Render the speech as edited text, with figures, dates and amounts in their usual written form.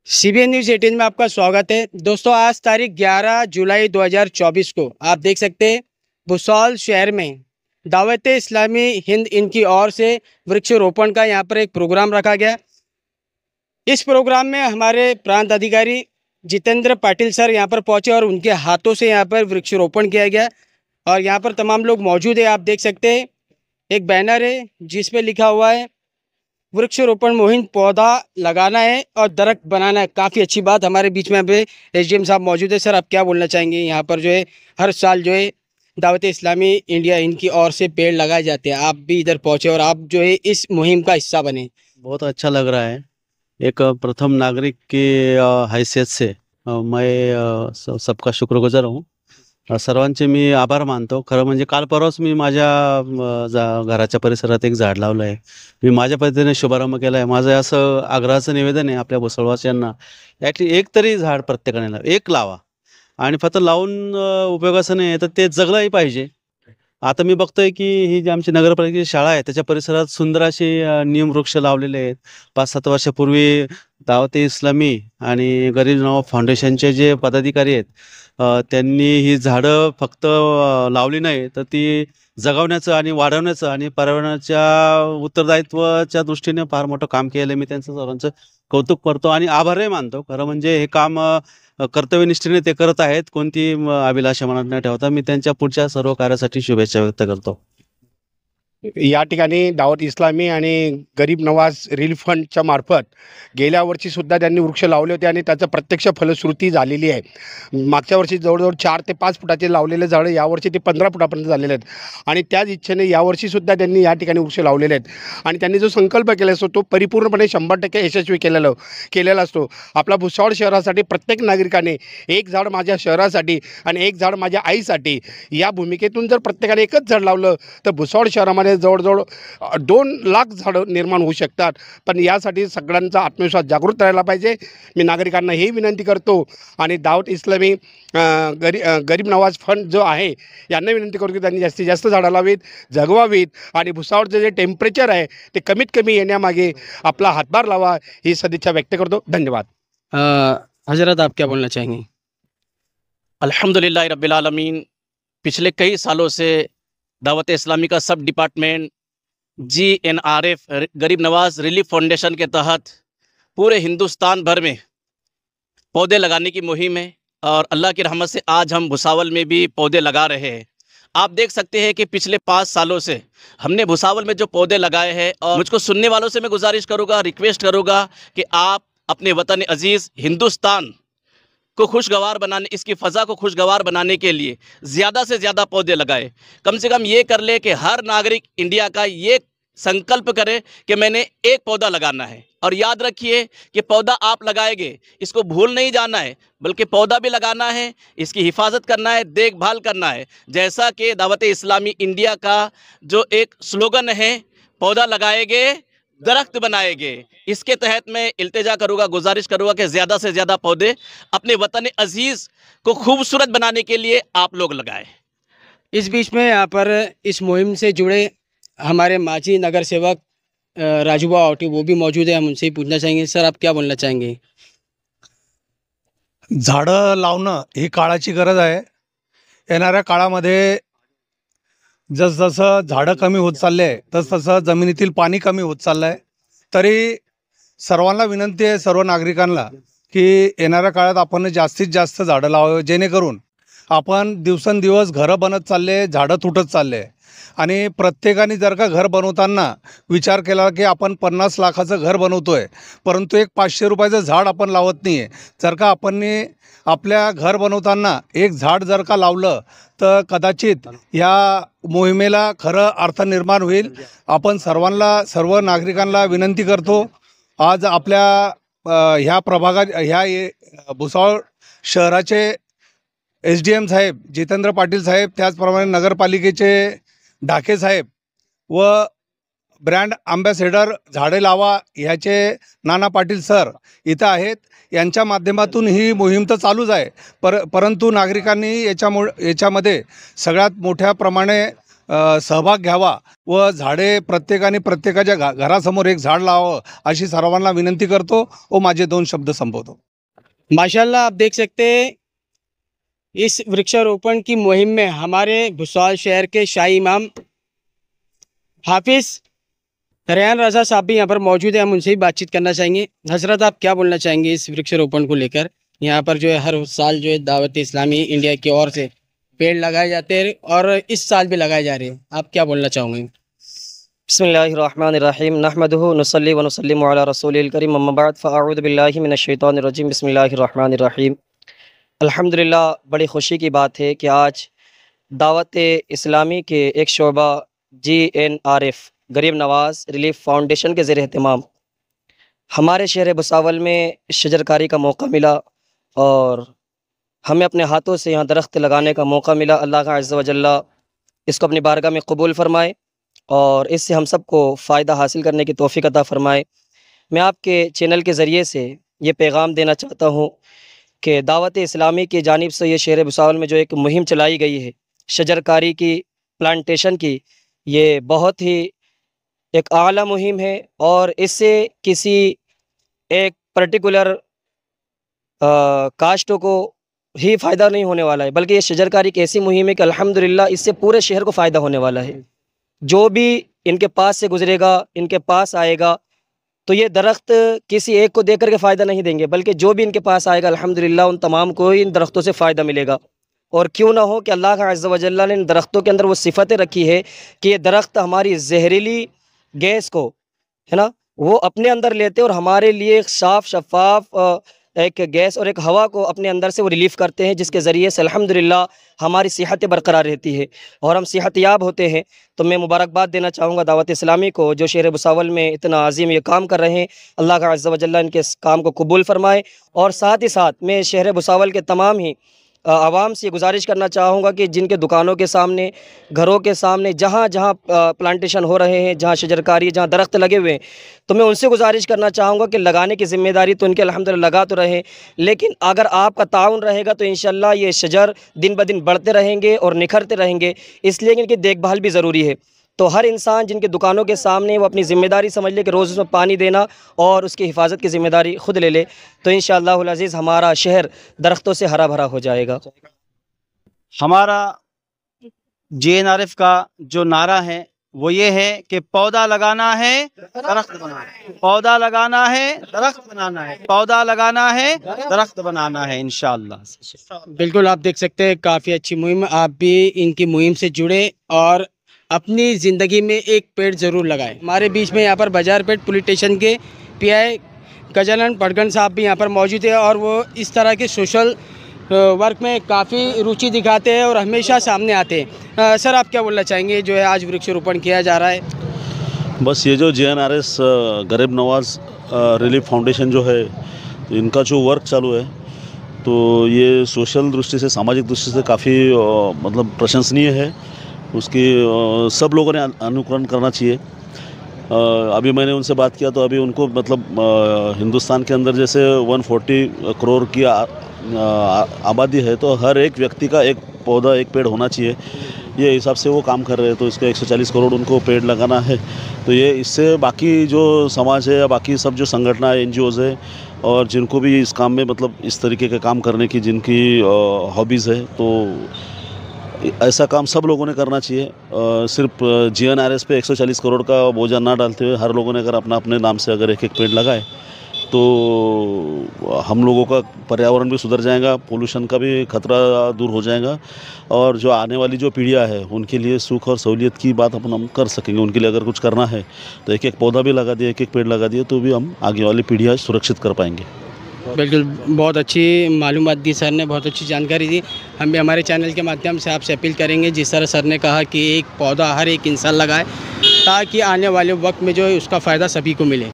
CBN news 18 में आपका स्वागत है। दोस्तों, आज तारीख 11 जुलाई 2024 को आप देख सकते हैं भुसौल शहर में दावत इस्लामी हिंद इनकी ओर से वृक्षारोपण का यहाँ पर एक प्रोग्राम रखा गया। इस प्रोग्राम में हमारे प्रांत अधिकारी जितेंद्र पाटिल सर यहाँ पर पहुँचे और उनके हाथों से यहाँ पर वृक्षारोपण किया गया और यहाँ पर तमाम लोग मौजूद है। आप देख सकते हैं एक बैनर है जिस पे लिखा हुआ है वृक्षारोपण मुहिम, पौधा लगाना है और दरख्त बनाना है। काफ़ी अच्छी बात। हमारे बीच में अभी एसडीएम साहब मौजूद है। सर, आप क्या बोलना चाहेंगे? यहाँ पर जो है हर साल जो है दावत इस्लामी इंडिया इनकी ओर से पेड़ लगाए जाते हैं, आप भी इधर पहुँचे और आप जो है इस मुहिम का हिस्सा बने। बहुत अच्छा लग रहा है। एक प्रथम नागरिक की हैसियत से मैं सबका शुक्रगुजार हूँ। सर्वांचे मी आभार मानतो। खरं म्हणजे काल परवाच मी माझ्या घराच्या परिसरात एक झाड लावलं आहे। मी माझ्या पद्धतीने शुभारंभ केला आहे। माझं असं आग्रहाचं निवेदन आहे आपल्या भुसवळवासियांना, एक तरी झाड प्रत्येकाने एक लावा आणि फक्त लावून उपयोगाचं नाही तर ते जगलंही पाहिजे। आता मी बघतोय की ही जी आमची नगरपालिकेची शाळा आहे त्याच्या परिसरात सुंदर अशी नीमवृक्ष लावलेले आहेत। 5-7 वर्षापूर्वी दावत इस्लामी आणि गरीब नवाब फाउंडेशनचे जे पदाधिकारी आहेत त्यांनी ही झाडं फक्त लावली नाही तर ती जगवण्याचं आणि वाढवण्याचं आणि पर्यावरणाच्या उत्तरदायित्वाच्या दृष्टीने फार मोठं काम केलं। मी त्यांचं सर्वांचं कौतुक करतो आणि आभारही मानतो। खरं म्हणजे हे काम कर्तव्यनिष्ठेने ते करत आहेत। कोणती अभिलाषा मनात न ठेवता मी त्यांच्या पुढच्या सर्व कार्यासाठी शुभेच्छा व्यक्त करतो। या ठिकाणी दावत इस्लामी आणि गरीब नवाज रिलीफ फंडच्या मार्फत गेल्या वर्षीसुद्धा त्यांनी वृक्ष लावले होते आणि त्याचं प्रत्यक्ष फलश्रुती झालेली आहे। मागच्या वर्षी जवळजवळ 4 ते 5 फुटाचे लावलेले झाडं यावर्षी ते 15 फुटापर्यंत झालेले आहेत आणि त्याच इच्छेने यावर्षीसुद्धा त्यांनी या ठिकाणी वृक्ष लावलेले आहेत आणि त्यांनी जो संकल्प केला असतो तो परिपूर्णपणे 100% यशस्वी केलेला असतो। आपला भुसावळ शहरासाठी प्रत्येक नागरिकाने एक झाड माझ्या शहरासाठी आणि एक झाड माझ्या आईसाठी या भूमिकेतून जर प्रत्येकाने एकच झाड लावलं तर भुसावळ शहरामध्ये जवळजवळ 2 लाख झाडं निर्माण होऊ शकतात। पण यासाठी सगळ्यांचा आत्मविश्वास जागृत राहायला पाहिजे। मी नागरिकांना ही विनंती करतो आणि दावत इस्लामी गरीब नवाज फंड जो आहे यांना विनंती करतो की त्यांनी जास्तीत जास्त झाडं लावीत, जगवावीत आणि भुसावळचं जे टेम्परेचर आहे ते कमीत कमी येण्यामागे आपला हातभार लावा ही सदिच्छा व्यक्त करतो। धन्यवाद। हजरत, आप क्या बोलना चाहेंगे? अल्हम्दुलिल्लाह रब्बिल आलमीन। पिछले कई सालों से दावत इस्लामी का सब डिपार्टमेंट GNRF गरीब नवाज रिलीफ फाउंडेशन के तहत पूरे हिंदुस्तान भर में पौधे लगाने की मुहिम है और अल्लाह की रहमत से आज हम भुसावल में भी पौधे लगा रहे हैं। आप देख सकते हैं कि पिछले 5 सालों से हमने भुसावल में जो पौधे लगाए हैं, और मुझको सुनने वालों से मैं गुजारिश करूँगा, रिक्वेस्ट करूँगा कि आप अपने वतन अजीज़ हिंदुस्तान को खुशगवार बनाने, इसकी फ़ज़ा को खुशगवार बनाने के लिए ज़्यादा से ज़्यादा पौधे लगाए। कम से कम ये कर ले कि हर नागरिक इंडिया का ये संकल्प करे कि मैंने एक पौधा लगाना है। और याद रखिए कि पौधा आप लगाएंगे, इसको भूल नहीं जाना है, बल्कि पौधा भी लगाना है, इसकी हिफाजत करना है, देखभाल करना है। जैसा कि दावत इस्लामी इंडिया का जो एक स्लोगन है, पौधा लगाएंगे दरख्त बनाएंगे, इसके तहत मैं इल्तिजा करूँगा, गुजारिश करूँगा कि ज़्यादा से ज़्यादा पौधे अपने वतन अजीज़ को खूबसूरत बनाने के लिए आप लोग लगाएं। इस बीच में यहाँ पर इस मुहिम से जुड़े हमारे माजी नगर सेवक राजूबा आवटी वो भी मौजूद है। हम उनसे ही पूछना चाहेंगे। सर, आप क्या बोलना चाहेंगे? झाडं लावणं ही काळाची गरज आहे। येणाऱ्या काळामध्ये जसजसं झाडं कमी होत चालले आहे तसतसं जमिनीतील पाणी कमी होत चाललं आहे। तरी सर्वांना विनंती आहे, सर्व नागरिकांना, की येणाऱ्या काळात आपण जास्तीत जास्त झाडं लावावे, जेणेकरून आपण दिवसेंदिवस घरं बनत चालले, झाडं तुटत चालले आणि प्रत्येकाने जर का घर बनवताना विचार केला की आपण 50 लाखाचं घर बनवतोय परंतु एक 500 रुपयाचं झाड आपण लावत नाही आहे। जर का आपण आपल्या घर बनवताना एक झाड जर का लावलं तर कदाचित या मोहिमेला खरं अर्थ निर्माण होईल। आपण सर्व नागरिकांना विनंती करतो, आज आपल्या ह्या प्रभागात ह्या भुसावळ शहराचे एसडीएम साहेब जितेंद्र पाटील साहेब, त्याचप्रमाणे नगरपालिकेचे ढाके साहेब व ब्रँड अँबॅसेडर झाडे लावा ह्याचे नाना पाटील सर इथं आहेत। यांच्या माध्यमातून ही मोहीम तर चालूच आहे, परंतु नागरिकांनी याच्यामध्ये सगळ्यात मोठ्या प्रमाणे सहभाग घ्यावा व झाडे प्रत्येकाच्या घरासमोर एक झाड लावावं अशी सर्वांना विनंती करतो व माझे 2 शब्द संपवतो. माशाल्लाह आप देख सकते हैं इस वृक्षारोपण की मुहिम में हमारे भुसावल शहर के शाही इमाम हाफिज़ रेहान रज़ा साहब भी यहाँ पर मौजूद है। हम उनसे ही बातचीत करना चाहेंगे। हजरत, आप क्या बोलना चाहेंगे इस वृक्षारोपण को लेकर? यहाँ पर जो है हर साल जो है दावत इस्लामी इंडिया की ओर से पेड़ लगाए जाते हैं और इस साल भी लगाए जा रहे हैं, आप क्या बोलना चाहोगे? बिस्मिल्लाहिर्रहमानिर्रहीम नहमदुहु नुसल्ली व नुसल्लिमु अला रसूलिल करीम अम्मा बाद फ़अऊज़ु बिल्लाहि मिनश शैतानिर रजीम बिस्मिल्लाहिर्रहमानिर्रहीम। अल्हम्दुलिल्लाह, बड़ी खुशी की बात है कि आज दावत इस्लामी के एक शोबा GNRF गरीब नवाज़ रिलीफ फाउंडेशन के ज़ेर एहतमाम हमारे शहर भुसावल में शजरकारी का मौका मिला और हमें अपने हाथों से यहाँ दरख्त लगाने का मौका मिला। अल्लाह का अज़्ज़ व जल्ला इसको अपनी बारगाह में कबूल फ़रमाए और इससे हम सबको फ़ायदा हासिल करने की तौफ़ीक़ अता फ़रमाए। मैं आपके चैनल के ज़रिए से ये पैगाम देना चाहता हूँ कि दावत इस्लामी की जानिब से ये शहर भुसावल में जो एक मुहिम चलाई गई है शजरकारी की, प्लांटेशन की, ये बहुत ही एक आला मुहिम है और इससे किसी एक पर्टिकुलर कास्टों को ही फ़ायदा नहीं होने वाला है, बल्कि ये शजरकारी एक ऐसी मुहिम है कि अल्हम्दुलिल्लाह इससे पूरे शहर को फ़ायदा होने वाला है। जो भी इनके पास से गुज़रेगा, इनके पास आएगा, तो ये दरख्त किसी एक को देख कर के फ़ायदा नहीं देंगे, बल्कि जो भी इनके पास आएगा अल्हम्दुलिल्लाह उन तमाम को ही इन दरख्तों से फ़ायदा मिलेगा। और क्यों ना हो कि अल्लाह का अज़्ज़ व जल्ला ने इन दरख्तों के अंदर वो सिफ़तें रखी है कि ये दरख्त हमारी जहरीली गैस को, है ना, वो अपने अंदर लेते और हमारे लिए साफ़ शफ़ाफ़ एक गैस और एक हवा को अपने अंदर से वो रिलीफ़ करते हैं, जिसके ज़रिए से अल्हम्दुलिल्लाह हमारी सेहत बरकरार रहती है और हम सेहतयाब होते हैं। तो मैं मुबारकबाद देना चाहूँगा दावत इस्लामी को जो शहर भुसावल में इतना अज़ीम ये काम कर रहे हैं। अल्लाह का अज़्ज़ व जल्ला इनके इस काम को कबूल फ़रमाए। और साथ ही साथ मैं शहर भुसावल के तमाम ही आवाम से गुजारिश करना चाहूँगा कि जिनके दुकानों के सामने, घरों के सामने जहाँ जहाँ प्लांटेशन हो रहे हैं, जहाँ शजरकारी, जहाँ दरख्त लगे हुए हैं, तो मैं उनसे गुजारिश करना चाहूँगा कि लगाने की ज़िम्मेदारी तो इनके अल्हम्दुलिल्लाह लगा तो रहे, लेकिन अगर आपका ताउन रहेगा तो इंशाअल्लाह ये शजर दिन ब दिन बढ़ते रहेंगे और निखरते रहेंगे। इसलिए इनकी देखभाल भी ज़रूरी है। तो हर इंसान जिनके दुकानों के सामने वो अपनी ज़िम्मेदारी समझ ले कि रोज़ उसमें पानी देना और उसकी हिफाजत की ज़िम्मेदारी ख़ुद ले ले, तो इंशाअल्लाहुल अज़ीज़ हमारा शहर दरख्तों से हरा भरा हो जाएगा। हमारा GNRF का जो नारा है वो ये है कि पौधा लगाना है, दरख्त बनाना है, पौधा लगाना है, दरख्त बनाना है, पौधा लगाना है, दरख्त बनाना है इंशाअल्लाह। बिल्कुल, आप देख सकते हैं काफ़ी अच्छी मुहिम। आप भी इनकी मुहिम से जुड़े और अपनी ज़िंदगी में एक पेड़ ज़रूर लगाएं। हमारे बीच में यहाँ पर बाजारपेट पुलिस स्टेशन के PI गजानन पटगन साहब भी यहाँ पर मौजूद है और वो इस तरह के सोशल वर्क में काफ़ी रुचि दिखाते हैं और हमेशा सामने आते हैं। सर, आप क्या बोलना चाहेंगे जो है आज वृक्षारोपण किया जा रहा है? बस ये जो GNRS गरीब नवाज़ रिलीफ फाउंडेशन जो है, इनका जो वर्क चालू है, तो ये सोशल दृष्टि से, सामाजिक दृष्टि से काफ़ी मतलब प्रशंसनीय है। उसकी सब लोगों ने अनुकरण करना चाहिए। अभी मैंने उनसे बात किया तो अभी उनको मतलब हिंदुस्तान के अंदर जैसे 140 करोड़ की आबादी है, तो हर एक व्यक्ति का एक पौधा, एक पेड़ होना चाहिए, ये हिसाब से वो काम कर रहे हैं। तो इसको 140 करोड़ उनको पेड़ लगाना है। तो ये इससे बाकी जो समाज है या बाकी सब जो संगठन है, NGOs है, और जिनको भी इस काम में मतलब इस तरीके के काम करने की जिनकी हॉबीज़ है, तो ऐसा काम सब लोगों ने करना चाहिए। सिर्फ GNRS पे 140 करोड़ का बोझा ना डालते हुए हर लोगों ने अगर अपने नाम से अगर एक एक पेड़ लगाए तो हम लोगों का पर्यावरण भी सुधर जाएगा, पोल्यूशन का भी खतरा दूर हो जाएगा और जो आने वाली जो पीढ़ियाँ है उनके लिए सुख और सहूलियत की बात हम कर सकेंगे। उनके लिए अगर कुछ करना है तो एक एक पौधा भी लगा दिए, एक एक पेड़ लगा दिए, तो भी हम आगे वाली पीढ़ियाँ सुरक्षित कर पाएंगे। बिल्कुल, बहुत अच्छी मालूमात दी सर ने, बहुत अच्छी जानकारी दी। हम भी हमारे चैनल के माध्यम से आपसे अपील करेंगे, जिस तरह सर ने कहा कि एक पौधा हर एक इंसान लगाए ताकि आने वाले वक्त में जो है उसका फ़ायदा सभी को मिले।